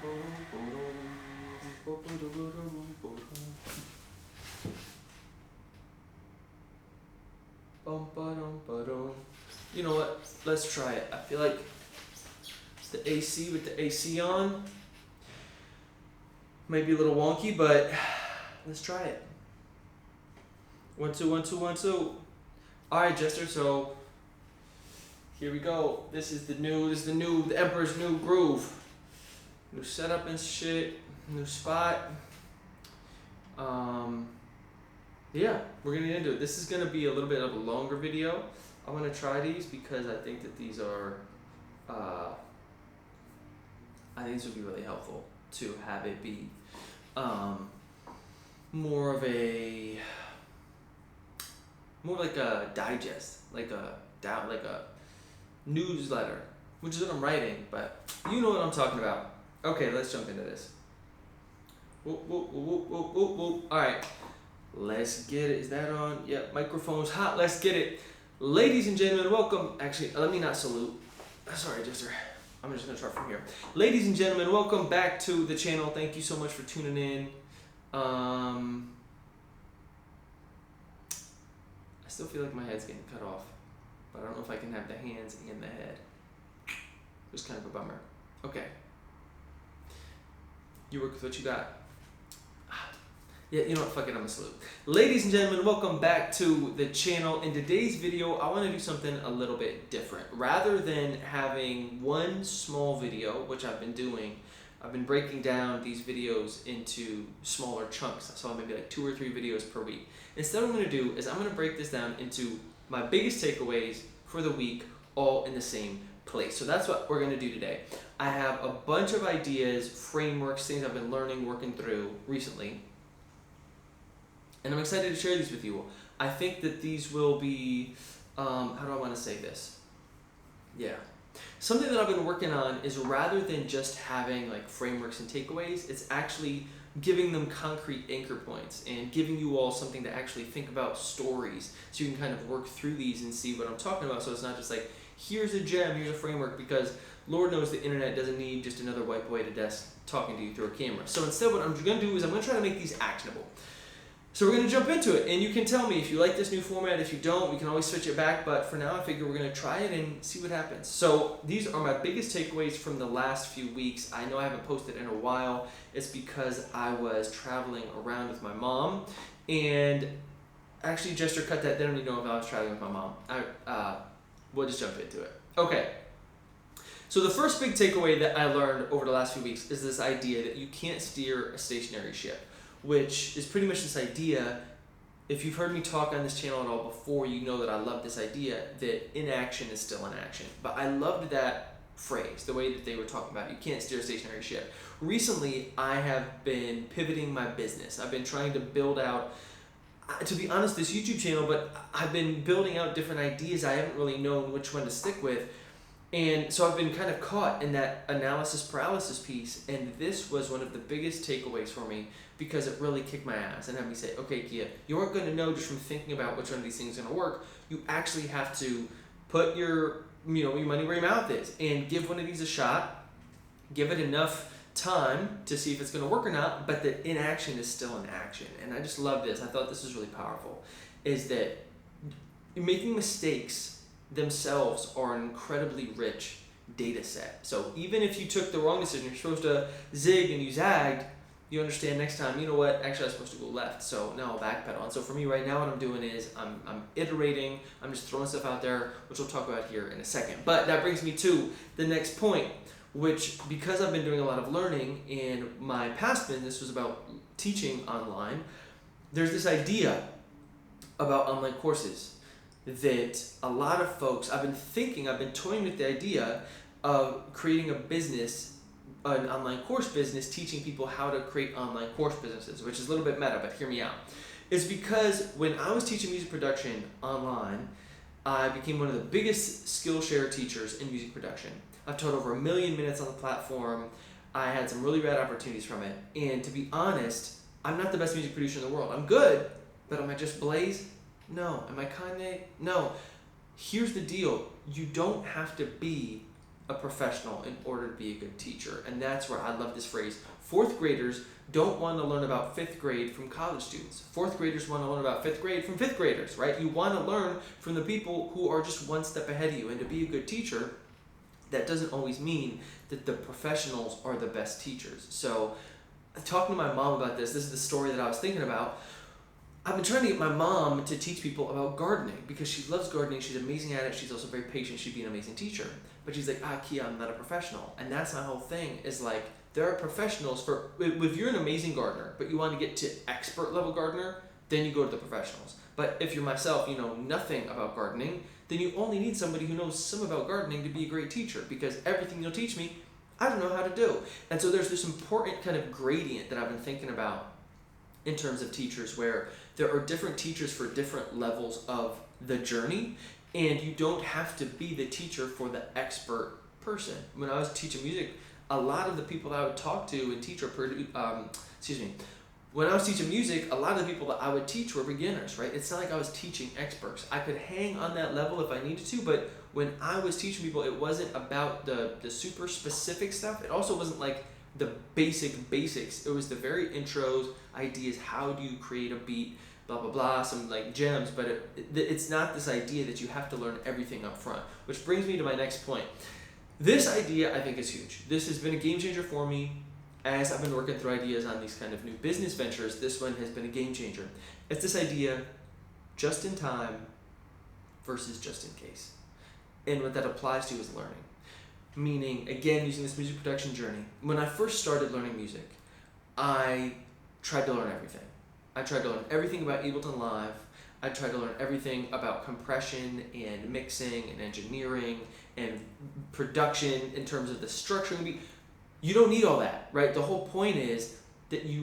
You know what? Let's try it. I feel like the AC with the AC on might be a little wonky, but let's try it. 1 2 1 2 1 2. All right, Jester. So here we go. This is the Emperor's new groove. New setup and shit. New spot. Yeah, we're gonna get into it. This is gonna be a little bit of a longer video. I want to try these because I think that these are, I think this would be really helpful to have it be more like a digest, like a newsletter, which is what I'm writing, but you know what I'm talking about. Okay, let's jump into this. Whoop, whoop, whoop, whoop, whoop, whoop. All right, let's get it. Is that on? Yep, microphone's hot. Let's get it. Ladies and gentlemen, welcome. Actually, let me not salute. Sorry, Jester. I'm just going to start from here. Ladies and gentlemen, welcome back to the channel. Thank you so much for tuning in. I still feel like my head's getting cut off, but I don't know if I can have the hands and the head. It's kind of a bummer. Okay. You work with what you got. Yeah, you know what, fuck it, I'm a salute. Ladies and gentlemen, welcome back to the channel. In today's video, I want to do something a little bit different. Rather than having one small video, which I've been doing, I've been breaking down these videos into smaller chunks. So maybe like 2 or 3 videos per week. Instead, what I'm going to do is I'm going to break this down into my biggest takeaways for the week, all in the same place. So that's what we're going to do today. I have a bunch of ideas, frameworks, things I've been learning, working through recently. And I'm excited to share these with you. I think that these will be, how do I want to say this? Yeah. Something that I've been working on is rather than just having like frameworks and takeaways, it's actually giving them concrete anchor points and giving you all something to actually think about, stories, so you can kind of work through these and see what I'm talking about. So it's not just like, here's a gem, here's a framework, because Lord knows the internet doesn't need just another white boy at a desk talking to you through a camera. So instead what I'm going to do is I'm going to try to make these actionable. So we're going to jump into it, and you can tell me if you like this new format. If you don't, we can always switch it back, but for now I figure we're going to try it and see what happens. So these are my biggest takeaways from the last few weeks. I know I haven't posted in a while. It's because I was traveling around with my mom, and actually Jester cut that. They don't even know if I was traveling with my mom. We'll just jump into it. Okay. So the first big takeaway that I learned over the last few weeks is this idea that you can't steer a stationary ship, which is pretty much this idea. If you've heard me talk on this channel at all before, you know that I love this idea that inaction is still in action. But I loved that phrase, the way that they were talking about it. You can't steer a stationary ship. Recently, I have been pivoting my business. I've been trying to build out, to be honest, this YouTube channel, but I've been building out different ideas. I haven't really known which one to stick with. And so I've been kind of caught in that analysis paralysis piece, and this was one of the biggest takeaways for me because it really kicked my ass and had me say, okay, Kia, you aren't going to know just from thinking about which one of these things is going to work. You actually have to put your money where your mouth is and give one of these a shot, give it enough time to see if it's going to work or not, but that inaction is still in action. And I just love this. I thought this was really powerful, is that making mistakes themselves are an incredibly rich data set. So even if you took the wrong decision, you're supposed to zig and you zagged, you understand next time, you know what, actually I was supposed to go left, so now I'll backpedal. And so for me right now, what I'm doing is I'm iterating, I'm just throwing stuff out there, which we'll talk about here in a second. But that brings me to the next point, which, because I've been doing a lot of learning in my past business was about teaching online, there's this idea about online courses that a lot of folks, I've been toying with the idea of creating a business, an online course business, teaching people how to create online course businesses, which is a little bit meta, but hear me out. It's because when I was teaching music production online, I became one of the biggest Skillshare teachers in music production. I've taught over 1 million minutes on the platform. I had some really rad opportunities from it. And to be honest, I'm not the best music producer in the world. I'm good, but am I just Blaze? No. Am I Kanye? No. Here's the deal. You don't have to be a professional in order to be a good teacher. And that's where I love this phrase. Fourth graders don't want to learn about fifth grade from college students. Fourth graders want to learn about fifth grade from fifth graders, right? You want to learn from the people who are just one step ahead of you. And to be a good teacher, that doesn't always mean that the professionals are the best teachers. So talking to my mom about this is the story that I was thinking about. I've been trying to get my mom to teach people about gardening because she loves gardening. She's amazing at it. She's also very patient. She'd be an amazing teacher. But she's like, Kia, I'm not a professional. And that's my whole thing is like, there are professionals for, if you're an amazing gardener, but you want to get to expert level gardener, then you go to the professionals. But if you're myself, you know nothing about gardening, then you only need somebody who knows some about gardening to be a great teacher because everything you'll teach me, I don't know how to do. And so there's this important kind of gradient that I've been thinking about in terms of teachers where there are different teachers for different levels of the journey, and you don't have to be the teacher for the expert person. When I was teaching music, a lot of the people that I would talk to and teach when I was teaching music, a lot of the people that I would teach were beginners, right? It's not like I was teaching experts. I could hang on that level if I needed to, but when I was teaching people, it wasn't about the super specific stuff. It also wasn't like the basics. It was the very intros, ideas, how do you create a beat, blah, blah, blah, some like gems, but it's not this idea that you have to learn everything up front, which brings me to my next point. This idea I think is huge. This has been a game changer for me as I've been working through ideas on these kind of new business ventures. This one has been a game changer. It's this idea, just in time versus just in case. And what that applies to is learning. Meaning, again, using this music production journey, when I first started learning music, I tried to learn everything. I tried to learn everything about Ableton Live. I tried to learn everything about compression and mixing and engineering and production in terms of the structuring. You don't need all that, right? The whole point is that you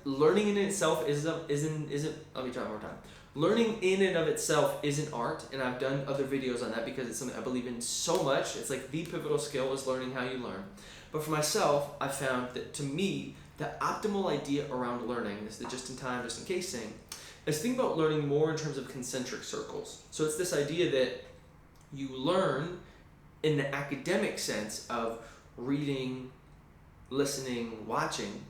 learning in itself isn't, let me try one more time. Learning in and of itself isn't art, and I've done other videos on that because it's something I believe in so much. It's like the pivotal skill is learning how you learn. But for myself, I found that to me, the optimal idea around learning, this is the just in time, just in case thing, is think about learning more in terms of concentric circles. So it's this idea that you learn in the academic sense of reading, listening, watching,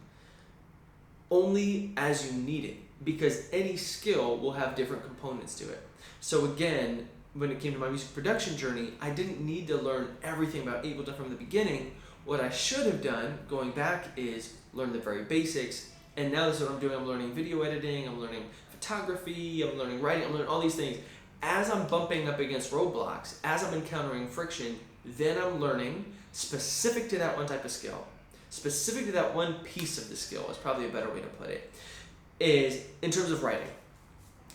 only as you need it, because any skill will have different components to it. So again, when it came to my music production journey, I didn't need to learn everything about Ableton from the beginning. What I should have done, going back, is learn the very basics, and now this is what I'm doing. I'm learning video editing, I'm learning photography, I'm learning writing, I'm learning all these things. As I'm bumping up against roadblocks, as I'm encountering friction, then I'm learning specific to that one type of skill, specific to that one piece of the skill is probably a better way to put it, is in terms of writing.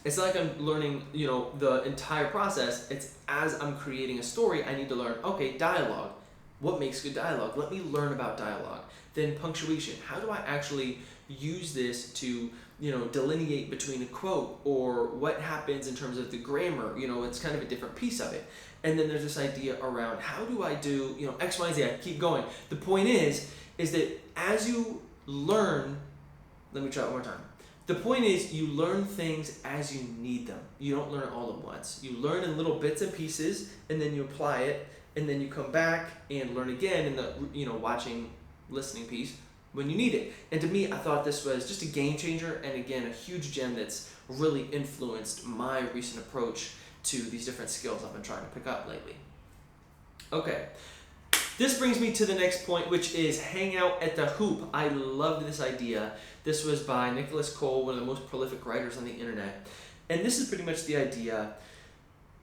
It's not like I'm learning, the entire process. It's as I'm creating a story, I need to learn, okay, dialogue. What makes good dialogue? Let me learn about dialogue. Then punctuation. How do I actually use this to, delineate between a quote, or what happens in terms of the grammar? It's kind of a different piece of it. And then there's this idea around how do I do, X, Y, and Z. I keep going. The point is that as you learn, let me try it one more time. The point is you learn things as you need them. You don't learn it all at once. You learn in little bits and pieces, and then you apply it, and then you come back and learn again in the watching, listening piece when you need it. And to me, I thought this was just a game changer, and again, a huge gem that's really influenced my recent approach to these different skills I've been trying to pick up lately. Okay, this brings me to the next point, which is hang out at the hoop. I loved this idea. This was by Nicholas Cole, one of the most prolific writers on the internet. And this is pretty much the idea.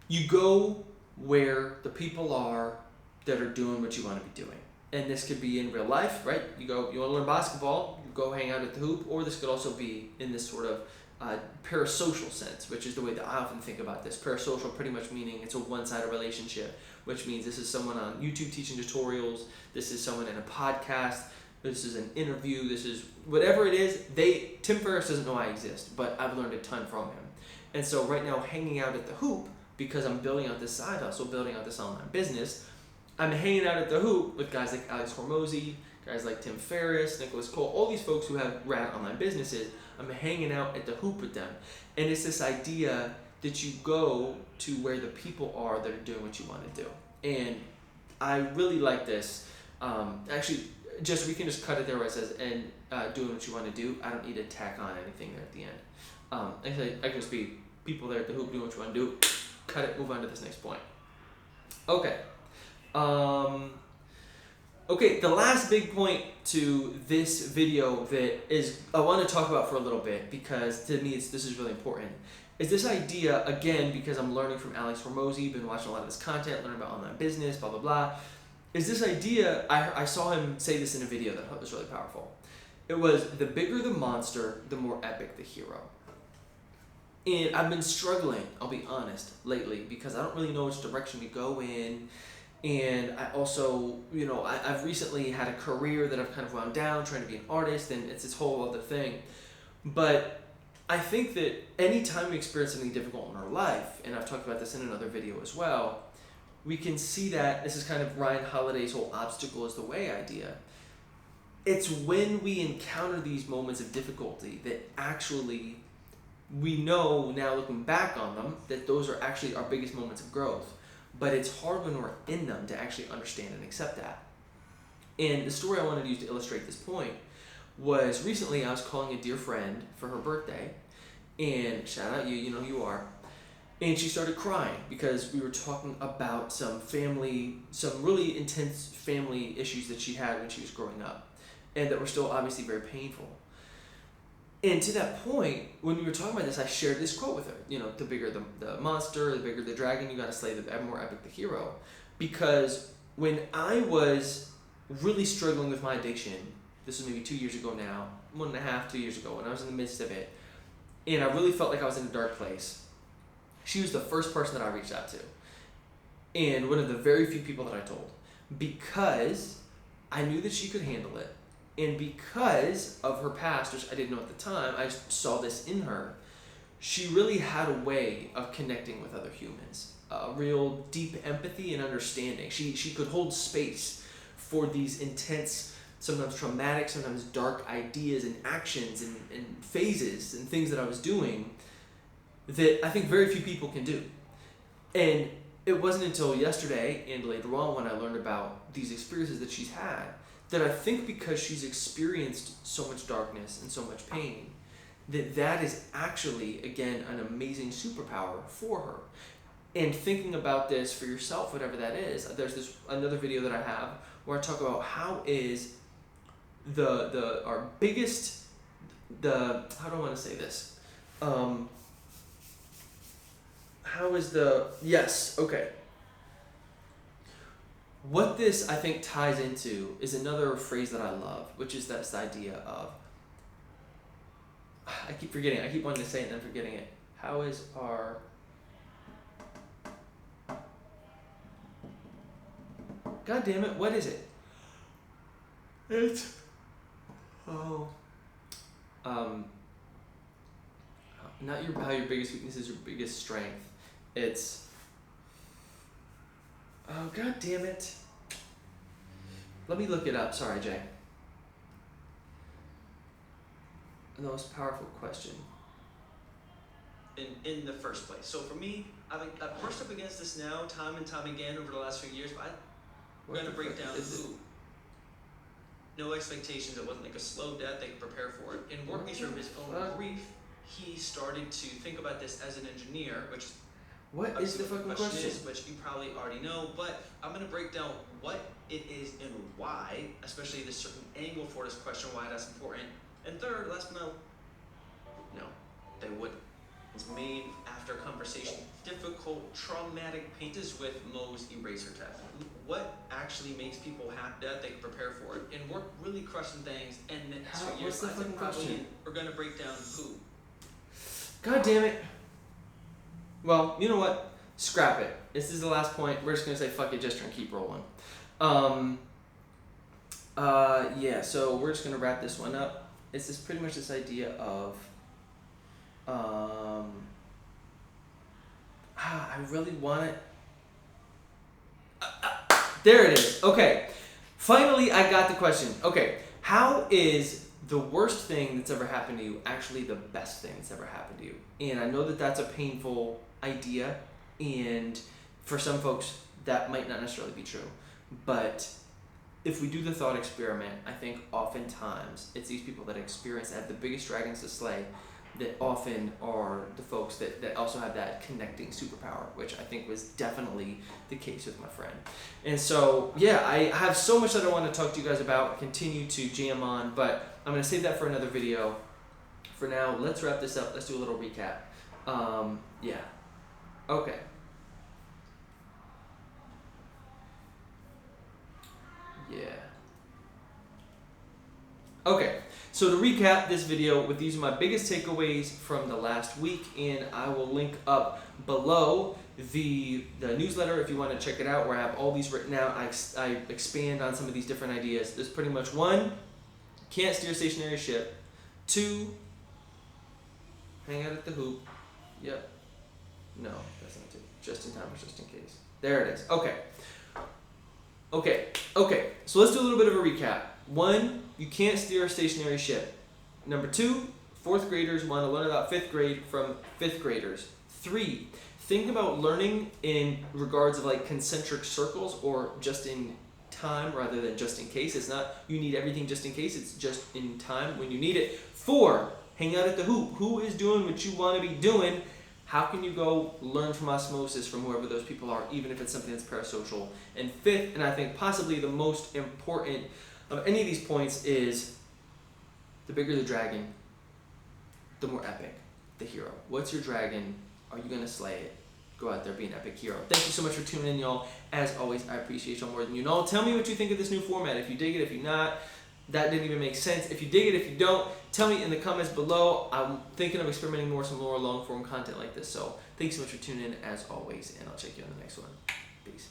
You go where the people are that are doing what you want to be doing. And this could be in real life, right? You want to learn basketball, you go hang out at the hoop, or this could also be in this sort of parasocial sense, which is the way that I often think about this. Parasocial pretty much meaning it's a one-sided relationship, which means this is someone on YouTube teaching tutorials, this is someone in a podcast, this is an interview, this is whatever it is. Tim Ferriss doesn't know I exist, but I've learned a ton from him. And so right now, hanging out at the hoop, because I'm building out this side hustle, building out this online business, I'm hanging out at the hoop with guys like Alex Hormozy, guys like Tim Ferriss, Nicholas Cole, all these folks who have ran online businesses. I'm hanging out at the hoop with them. And it's this idea that you go to where the people are that are doing what you want to do. And I really like this. Actually, we can just cut it there where it says, and doing what you want to do. I don't need to tack on anything there at the end. Actually, I can just be people there at the hoop doing what you want to do. Cut it, move on to this next point. Okay. Okay, the last big point to this video that is I want to talk about for a little bit, because to me this is really important, is this idea, again, because I'm learning from Alex Hormozi, been watching a lot of his content, learning about online business, blah, blah, blah, is this idea, I saw him say this in a video that I thought was really powerful. It was, the bigger the monster, the more epic the hero. And I've been struggling, I'll be honest, lately, because I don't really know which direction to go in. And I also, I've recently had a career that I've kind of wound down, trying to be an artist, and it's this whole other thing. But I think that anytime we experience something difficult in our life, and I've talked about this in another video as well, we can see that this is kind of Ryan Holiday's whole obstacle is the way idea. It's when we encounter these moments of difficulty that actually we know, now looking back on them, that those are actually our biggest moments of growth. But it's hard when we're in them to actually understand and accept that. And the story I wanted to use to illustrate this point was, recently I was calling a dear friend for her birthday, and shout out you know who you are, and she started crying because we were talking about some really intense family issues that she had when she was growing up, and that were still obviously very painful. And to that point, when we were talking about this, I shared this quote with her. The bigger the monster, the bigger the dragon, you gotta slay the more epic the hero. Because when I was really struggling with my addiction, this was maybe 2 years ago now, 1.5, 2 years ago, when I was in the midst of it, and I really felt like I was in a dark place, she was the first person that I reached out to. And one of the very few people that I told. Because I knew that she could handle it. And because of her past, which I didn't know at the time, I saw this in her, she really had a way of connecting with other humans. A real deep empathy and understanding. She could hold space for these intense, sometimes traumatic, sometimes dark ideas and actions and phases and things that I was doing that I think very few people can do. And it wasn't until yesterday and later on when I learned about these experiences that she's had, that I think because she's experienced so much darkness and so much pain, that is actually, again, an amazing superpower for her. And thinking about this for yourself, whatever that is, there's another video that I have where I talk about how is our biggest, how do I want to say this? What this, I think, ties into is another phrase that I love, which is this idea of, I keep forgetting, I keep wanting to say it and then forgetting it. How is our, God damn it, what is it? It's, not how your biggest weakness is your biggest strength. It's, oh, God damn it. Let me look it up. Sorry, Jay. The most powerful question. In the first place. So for me, I've brushed up against this now time and time again over the last few years, but I'm going to break down who. No expectations. It wasn't like a slow death. They could prepare for it. In working through his own grief, he started to think about this as an engineer, which what is the fucking question? Which you probably already know, but I'm going to break down what it is and why, especially the certain angle for this question, why that's important. And third, last but no, they wouldn't. It's made after conversation. Difficult, traumatic pain. This is with Mo's eraser test. What actually makes people happy that they can prepare for it and work really crushing things, and then what's the fucking question? We're going to break down who. God damn it. Well, you know what? Scrap it. This is the last point. We're just going to say fuck it, just and keep rolling. Yeah, so we're just going to wrap this one up. It's just pretty much this idea of, I really want it. There it is. Okay. Finally, I got the question. Okay. How is the worst thing that's ever happened to you actually the best thing that's ever happened to you? And I know that that's a painful idea, and for some folks that might not necessarily be true. But if we do the thought experiment, I think oftentimes it's these people that experience that have the biggest dragons to slay that often are the folks that also have that connecting superpower, which I think was definitely the case with my friend. And so, yeah, I have so much that I want to talk to you guys about, continue to jam on, but I'm going to save that for another video. For now, let's wrap this up. Let's do a little recap. Yeah. Okay. Yeah. Okay, so to recap this video, with these are my biggest takeaways from the last week, and I will link up below the newsletter if you want to check it out, where I have all these written out. I expand on some of these different ideas. There's pretty much 1, can't steer stationary ship. 2, hang out at the hoop. Yep. No, that's not 2. Just in time or just in case. There it is. Okay. So let's do a little bit of a recap. 1, you can't steer a stationary ship. Number 2, 4th graders want to learn about 5th grade from 5th graders. 3, think about learning in regards of like concentric circles or just in time rather than just in case. It's not you need everything just in case, it's just in time when you need it. 4, hang out at the hoop. Who is doing what you want to be doing? How can you go learn from osmosis from whoever those people are, even if it's something that's parasocial? And 5th, and I think possibly the most important of any of these points, is the bigger the dragon, the more epic the hero. What's your dragon? Are you going to slay it? Go out there, be an epic hero. Thank you so much for tuning in, y'all. As always, I appreciate y'all more than you know. Tell me what you think of this new format. If you dig it, if you not, that didn't even make sense. If you dig it, if you don't, tell me in the comments below. I'm thinking of experimenting more some more long form content like this. So thanks so much for tuning in as always, and I'll check you on the next one. Peace.